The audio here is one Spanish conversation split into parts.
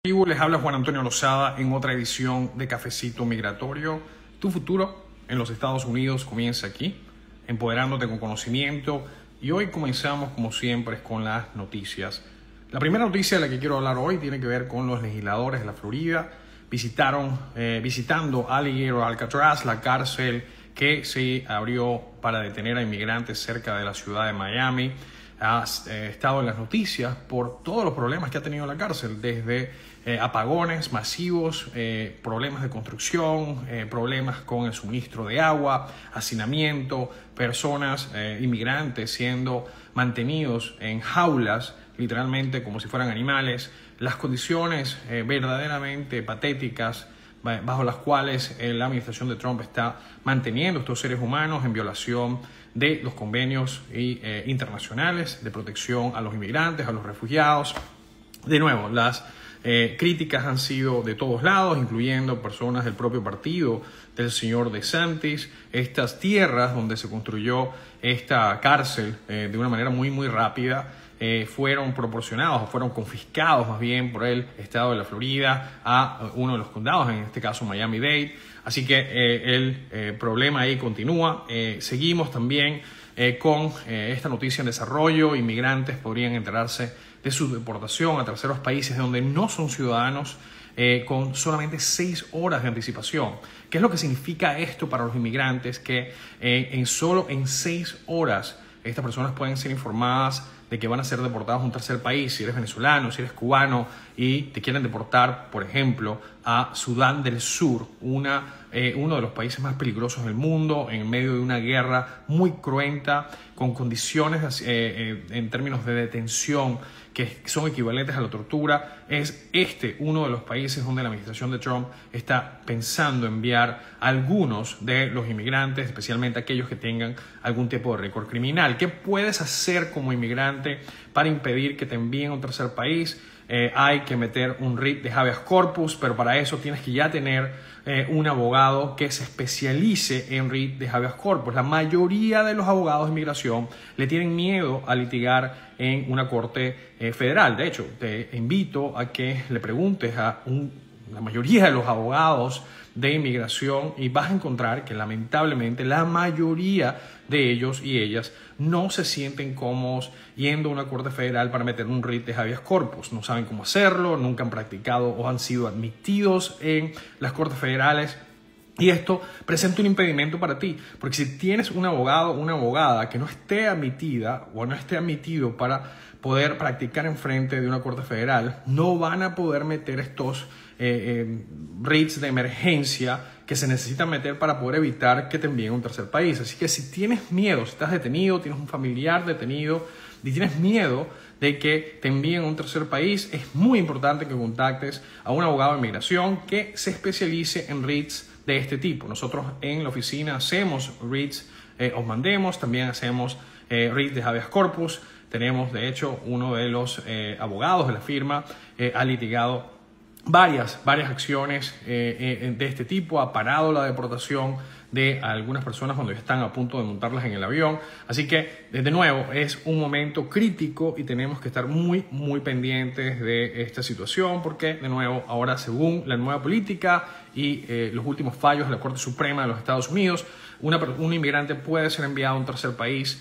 Les habla Juan Antonio Lozada en otra edición de Cafecito Migratorio. Tu futuro en los Estados Unidos comienza aquí, empoderándote con conocimiento. Y hoy comenzamos, como siempre, con las noticias. La primera noticia de la que quiero hablar hoy tiene que ver con los legisladores de la Florida visitando Alligator Alcatraz, la cárcel que se abrió para detener a inmigrantes cerca de la ciudad de Miami. Ha estado en las noticias por todos los problemas que ha tenido la cárcel, desde apagones masivos, problemas de construcción, problemas con el suministro de agua, hacinamiento, personas, inmigrantes siendo mantenidos en jaulas, literalmente como si fueran animales, las condiciones verdaderamente patéticas bajo las cuales la administración de Trump está manteniendo estos seres humanos en violación de los convenios internacionales de protección a los inmigrantes, a los refugiados. De nuevo, las críticas han sido de todos lados, incluyendo personas del propio partido del señor DeSantis. Estas tierras donde se construyó esta cárcel de una manera muy rápida fueron proporcionados o fueron confiscados más bien por el estado de la Florida a uno de los condados, en este caso Miami-Dade. Así que el problema ahí continúa. Seguimos también con esta noticia en desarrollo. Inmigrantes podrían enterarse de su deportación a terceros países donde no son ciudadanos con solamente 6 horas de anticipación. ¿Qué es lo que significa esto para los inmigrantes? Que solo en 6 horas estas personas pueden ser informadas de que van a ser deportados a un tercer país. Si eres venezolano, si eres cubano y te quieren deportar, por ejemplo, a Sudán del Sur, uno de los países más peligrosos del mundo, en medio de una guerra muy cruenta, con condiciones en términos de detención que son equivalentes a la tortura. Es uno de los países donde la administración de Trump está pensando enviar a algunos de los inmigrantes, especialmente aquellos que tengan algún tipo de récord criminal. ¿Qué puedes hacer como inmigrante para impedir que te envíen a un tercer país? Hay que meter un writ de habeas corpus, pero para eso tienes que ya tener un abogado que se especialice en writ de habeas corpus. La mayoría de los abogados de inmigración le tienen miedo a litigar en una corte federal. De hecho, te invito a que le preguntes a la mayoría de los abogados de inmigración y vas a encontrar que lamentablemente la mayoría de ellos y ellas no se sienten cómodos yendo a una corte federal para meter un writ de habeas corpus. No saben cómo hacerlo, nunca han practicado o han sido admitidos en las cortes federales. Y esto presenta un impedimento para ti, porque si tienes un abogado o una abogada que no esté admitida o no esté admitido para poder practicar en frente de una corte federal, no van a poder meter estos writs de emergencia que se necesitan meter para poder evitar que te envíen a un tercer país. Así que si tienes miedo, si estás detenido, tienes un familiar detenido y tienes miedo de que te envíen a un tercer país, es muy importante que contactes a un abogado de inmigración que se especialice en writs de este tipo. Nosotros en la oficina hacemos writs, os mandemos, también hacemos writs de habeas corpus. Tenemos, de hecho, uno de los abogados de la firma ha litigado varias acciones de este tipo, ha parado la deportación de algunas personas cuando ya están a punto de montarlas en el avión. Así que, de nuevo, es un momento crítico y tenemos que estar muy pendientes de esta situación porque, de nuevo, ahora según la nueva política y los últimos fallos de la Corte Suprema de los Estados Unidos, un inmigrante puede ser enviado a un tercer país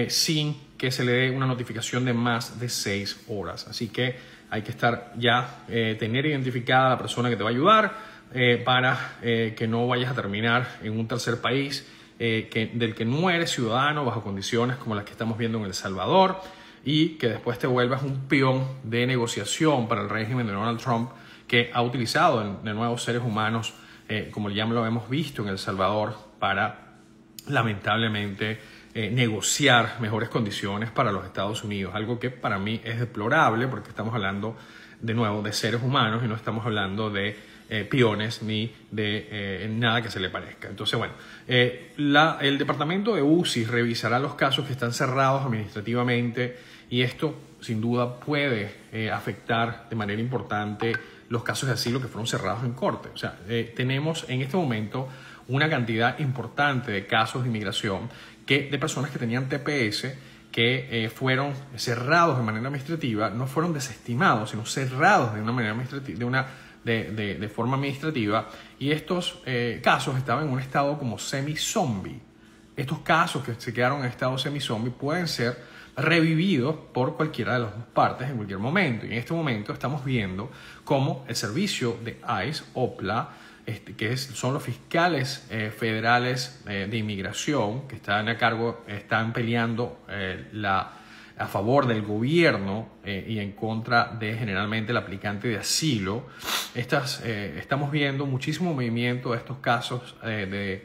sin que se le dé una notificación de más de 6 horas. Así que hay que estar ya, tener identificada a la persona que te va a ayudar para que no vayas a terminar en un tercer país del que no eres ciudadano bajo condiciones como las que estamos viendo en El Salvador y que después te vuelvas un peón de negociación para el régimen de Donald Trump, que ha utilizado de nuevos seres humanos, como ya lo hemos visto en El Salvador, para lamentablemente negociar mejores condiciones para los Estados Unidos, algo que para mí es deplorable porque estamos hablando de nuevo de seres humanos y no estamos hablando de peones ni de nada que se le parezca. Entonces, bueno, el departamento de UCIS revisará los casos que están cerrados administrativamente y esto sin duda puede afectar de manera importante los casos de asilo que fueron cerrados en corte. O sea, tenemos en este momento una cantidad importante de casos de inmigración de personas que tenían TPS que fueron cerrados de manera administrativa, no fueron desestimados, sino cerrados de una manera administrativa, de forma administrativa, y estos casos estaban en un estado como semi-zombie. Estos casos que se quedaron en estado semi-zombie pueden ser revividos por cualquiera de las dos partes en cualquier momento. Y en este momento estamos viendo cómo el servicio de ICE, OPLA, son los fiscales federales de inmigración que están a cargo, están peleando a favor del gobierno y en contra de generalmente el aplicante de asilo. Estamos viendo muchísimo movimiento de estos casos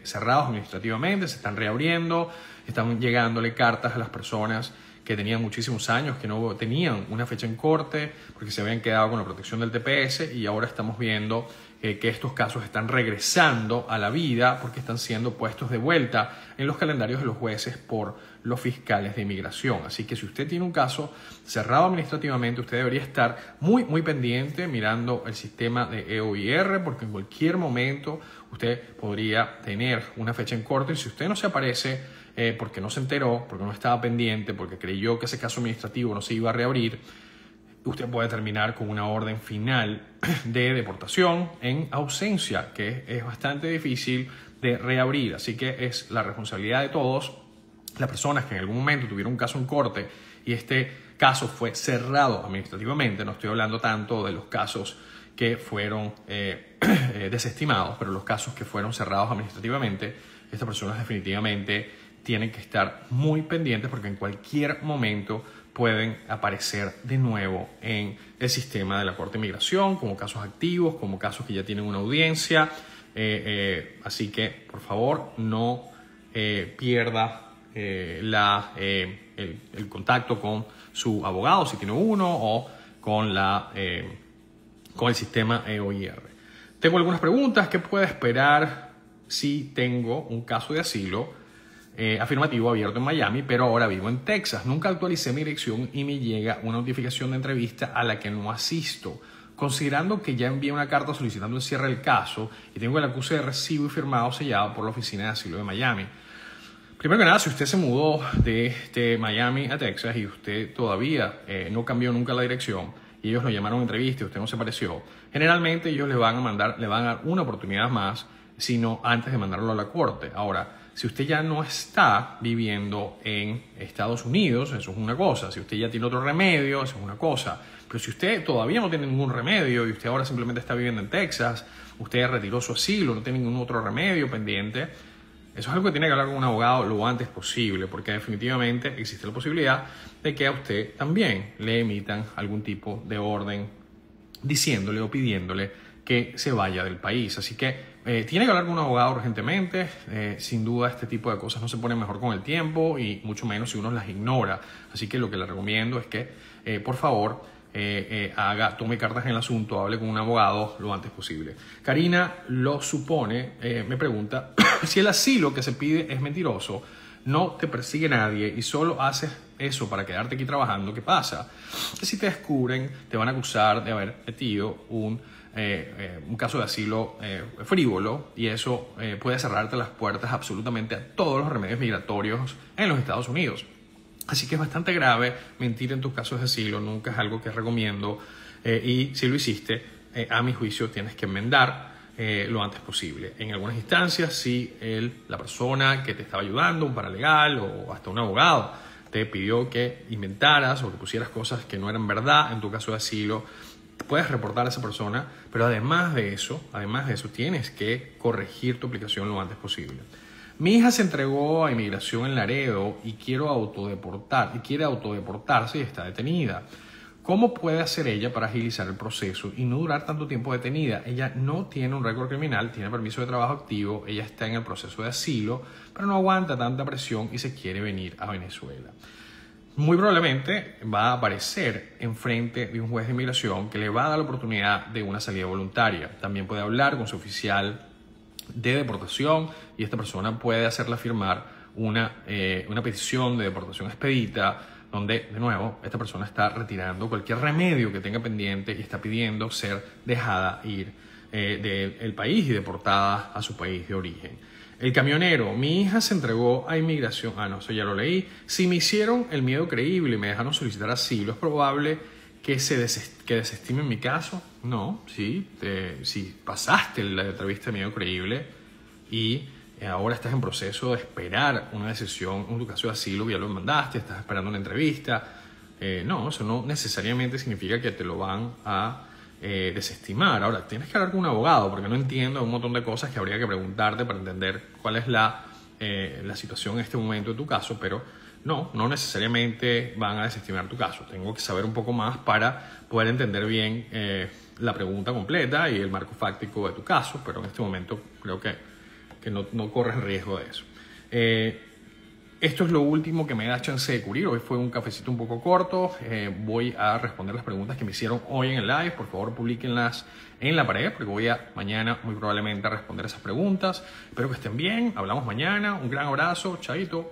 cerrados administrativamente, se están reabriendo, están llegándole cartas a las personas que tenían muchísimos años, que no tenían una fecha en corte porque se habían quedado con la protección del TPS, y ahora estamos viendo que estos casos están regresando a la vida porque están siendo puestos de vuelta en los calendarios de los jueces por los fiscales de inmigración. Así que si usted tiene un caso cerrado administrativamente, usted debería estar muy pendiente mirando el sistema de EOIR, porque en cualquier momento usted podría tener una fecha en corte, y si usted no se aparece porque no se enteró, porque no estaba pendiente, porque creyó que ese caso administrativo no se iba a reabrir, usted puede terminar con una orden final de deportación en ausencia, que es bastante difícil de reabrir. Así que es la responsabilidad de todos las personas que en algún momento tuvieron un caso en corte y este caso fue cerrado administrativamente. No estoy hablando tanto de los casos que fueron desestimados, pero los casos que fueron cerrados administrativamente, estas personas definitivamente tienen que estar muy pendientes porque en cualquier momento pueden aparecer de nuevo en el sistema de la Corte de Inmigración como casos activos, como casos que ya tienen una audiencia. Así que, por favor, no pierda el contacto con su abogado, si tiene uno, o con el sistema EOIR. Tengo algunas preguntas. ¿Qué puede esperar si tengo un caso de asilo afirmativo abierto en Miami, pero ahora vivo en Texas? Nunca actualicé mi dirección y me llega una notificación de entrevista a la que no asisto. Considerando que ya envié una carta solicitando el cierre del caso y tengo el acuse de recibo y firmado sellado por la Oficina de Asilo de Miami. Primero que nada, si usted se mudó de Miami a Texas y usted todavía no cambió nunca la dirección y ellos lo llamaron a entrevista y usted no se apareció, generalmente ellos le van a dar una oportunidad más, sino antes de mandarlo a la corte. Ahora, si usted ya no está viviendo en Estados Unidos, eso es una cosa. Si usted ya tiene otro remedio, eso es una cosa. Pero si usted todavía no tiene ningún remedio y usted ahora simplemente está viviendo en Texas, usted retiró su asilo, no tiene ningún otro remedio pendiente, eso es algo que tiene que hablar con un abogado lo antes posible, porque definitivamente existe la posibilidad de que a usted también le emitan algún tipo de orden diciéndole o pidiéndole que se vaya del país. Así que tiene que hablar con un abogado urgentemente. Sin duda este tipo de cosas no se ponen mejor con el tiempo y mucho menos si uno las ignora. Así que lo que le recomiendo es que por favor tome cartas en el asunto, hable con un abogado lo antes posible. Karina lo supone, me pregunta si el asilo que se pide es mentiroso, no te persigue nadie y solo haces eso para quedarte aquí trabajando. ¿Qué pasa? Que si te descubren, te van a acusar de haber metido un caso de asilo frívolo, y eso puede cerrarte las puertas absolutamente a todos los remedios migratorios en los Estados Unidos. Así que es bastante grave mentir en tus casos de asilo, nunca es algo que recomiendo, y si lo hiciste, a mi juicio tienes que enmendar lo antes posible. En algunas instancias, si la persona que te estaba ayudando, un paralegal o hasta un abogado, te pidió que inventaras o que pusieras cosas que no eran verdad en tu caso de asilo, puedes reportar a esa persona, pero además de eso, tienes que corregir tu aplicación lo antes posible. Mi hija se entregó a inmigración en Laredo y quiere autodeportarse y está detenida. ¿Cómo puede hacer ella para agilizar el proceso y no durar tanto tiempo detenida? Ella no tiene un récord criminal, tiene permiso de trabajo activo, ella está en el proceso de asilo, pero no aguanta tanta presión y se quiere venir a Venezuela. Muy probablemente va a aparecer enfrente de un juez de inmigración que le va a dar la oportunidad de una salida voluntaria. También puede hablar con su oficial de deportación y esta persona puede hacerle firmar una petición de deportación expedita, donde, de nuevo, esta persona está retirando cualquier remedio que tenga pendiente y está pidiendo ser dejada ir del país y deportada a su país de origen. El camionero, mi hija se entregó a inmigración. Ah, no, eso ya lo leí. Si me hicieron el miedo creíble y me dejaron solicitar asilo, ¿es probable que desestimen mi caso? No, sí. Si pasaste la entrevista de miedo creíble y ahora estás en proceso de esperar una decisión en tu caso de asilo, ya lo mandaste, estás esperando una entrevista. No, eso no necesariamente significa que te lo van a desestimar. Ahora, tienes que hablar con un abogado porque no entiendo un montón de cosas que habría que preguntarte para entender cuál es la situación en este momento de tu caso, pero no necesariamente van a desestimar tu caso. Tengo que saber un poco más para poder entender bien la pregunta completa y el marco fáctico de tu caso, pero en este momento creo que no corres riesgo de eso. Esto es lo último que me da chance de cubrir. Hoy fue un cafecito un poco corto. Voy a responder las preguntas que me hicieron hoy en el live. Por favor, publíquenlas en la pared porque voy a mañana muy probablemente a responder esas preguntas. Espero que estén bien. Hablamos mañana. Un gran abrazo. Chaito.